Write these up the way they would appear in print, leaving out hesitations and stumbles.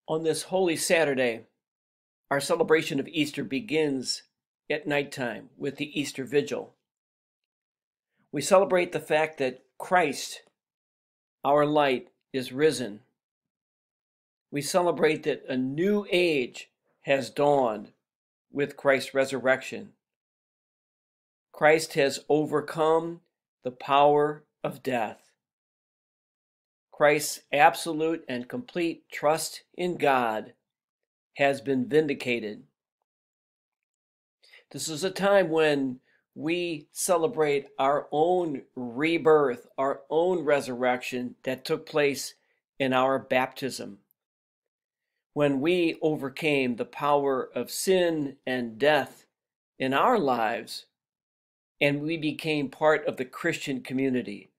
On this Holy Saturday, our celebration of Easter begins at nighttime with the Easter Vigil. We celebrate the fact that Christ, our light, is risen. We celebrate that a new age has dawned with Christ's resurrection. Christ has overcome the power of death. Christ's absolute and complete trust in God has been vindicated. This is a time when we celebrate our own rebirth, our own resurrection that took place in our baptism. When we overcame the power of sin and death in our lives, and we became part of the Christian community,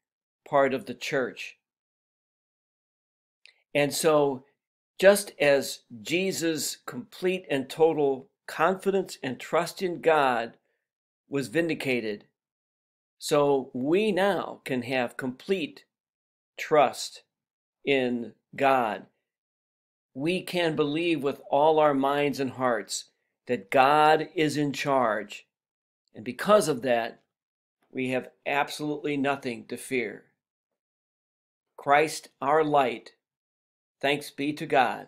part of the church. And so, just as Jesus' complete and total confidence and trust in God was vindicated, so we now can have complete trust in God. We can believe with all our minds and hearts that God is in charge. And because of that, we have absolutely nothing to fear. Christ, our light, thanks be to God.